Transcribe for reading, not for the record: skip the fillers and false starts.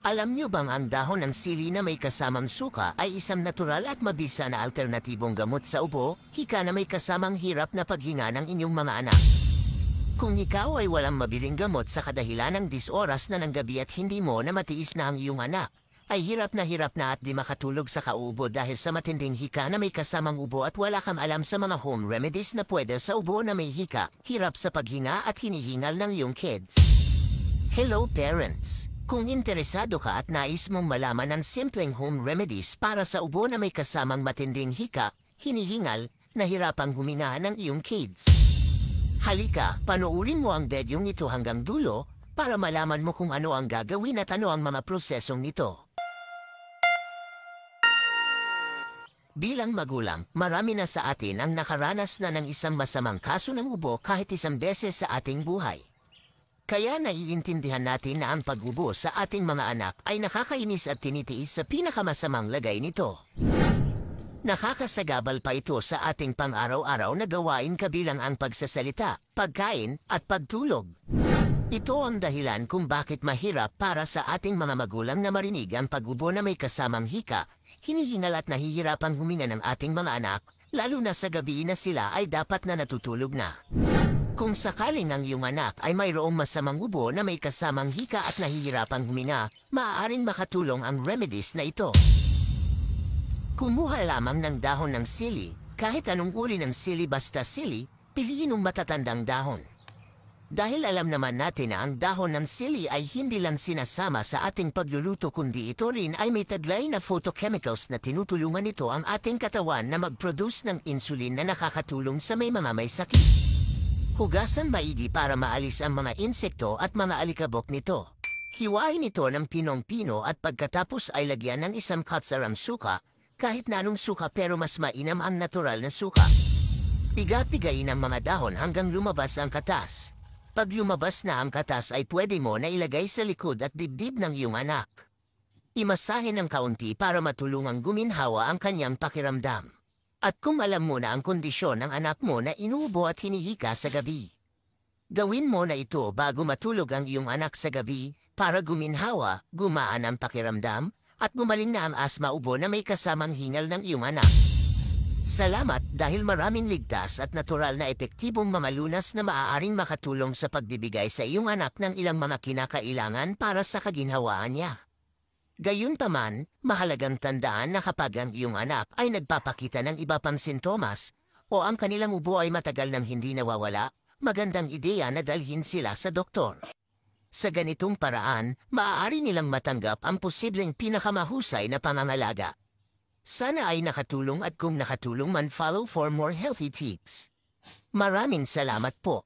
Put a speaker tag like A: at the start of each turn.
A: Alam nyo bang ang dahon ng sili na may kasamang suka ay isang natural at mabisa na alternatibong gamot sa ubo, hika na may kasamang hirap na paghinga ng inyong mga anak? Kung ikaw ay walang mabiling gamot sa kadahilan ng disoras na ng gabi at hindi mo na matiis na ang iyong anak, ay hirap na at di makatulog sa kaubo dahil sa matinding hika na may kasamang ubo at wala kang alam sa mga home remedies na pwede sa ubo na may hika, hirap sa paghinga at hinihingal ng iyong kids. Hello parents! Kung interesado ka at nais mong malaman ng simpleng home remedies para sa ubo na may kasamang matinding hika, hinihingal, nahirapang huminga ng iyong kids. Halika, panuurin mo ang videong ito hanggang dulo para malaman mo kung ano ang gagawin at ano ang mga prosesong nito. Bilang magulang, marami na sa atin ang nakaranas na ng isang masamang kaso ng ubo kahit isang beses sa ating buhay. Kaya naiintindihan natin na ang pag-ubo sa ating mga anak ay nakakainis at tinitiis sa pinakamasamang lagay nito. Nakakasagabal pa ito sa ating pang-araw-araw na gawain kabilang ang pagsasalita, pagkain, at pagtulog. Ito ang dahilan kung bakit mahirap para sa ating mga magulang na marinig ang pag-ubo na may kasamang hika, hinihingal at nahihirapang huminga ng ating mga anak, lalo na sa gabi na sila ay dapat na natutulog na. Kung sakaling ang iyong anak ay mayroong masamang ubo na may kasamang hika at nahihirapang huminga, maaaring makatulong ang remedies na ito. Kumuha lamang ng dahon ng sili, kahit anong uri ng sili basta sili, piliin ng matatandang dahon. Dahil alam naman natin na ang dahon ng sili ay hindi lang sinasama sa ating pagluluto kundi ito rin ay may taglay na photochemicals na tinutulungan ito ang ating katawan na mag-produce ng insulin na nakakatulong sa may sakit. Hugasan maigi para maalis ang mga insekto at mga alikabok nito. Hiwain ito ng pinong-pino at pagkatapos ay lagyan ng isang katsarang suka, kahit na anong suka pero mas mainam ang natural na suka. Piga-pigain ang mga dahon hanggang lumabas ang katas. Pag lumabas na ang katas ay pwede mo na ilagay sa likod at dibdib ng iyong anak. Imasahin ng kaunti para matulungang guminhawa ang kanyang pakiramdam. At kung alam mo na ang kondisyon ng anak mo na inuubo at hinihika sa gabi, gawin mo na ito bago matulog ang iyong anak sa gabi para guminhawa, gumaan ang pakiramdam, at gumaling na ang asma ubo na may kasamang hingal ng iyong anak. Salamat dahil maraming ligtas at natural na epektibong mamalunas na maaaring makatulong sa pagbibigay sa iyong anak ng ilang mga kinakailangan para sa kaginhawaan niya. Gayunpaman, mahalagang tandaan na kapag ang iyong anak ay nagpapakita ng iba pang sintomas o ang kanilang ubo ay matagal nang hindi nawawala, magandang ideya na dalhin sila sa doktor. Sa ganitong paraan, maaari nilang matanggap ang posibleng pinakamahusay na pangangalaga. Sana ay nakatulong at kung nakatulong man follow for more healthy tips. Maraming salamat po.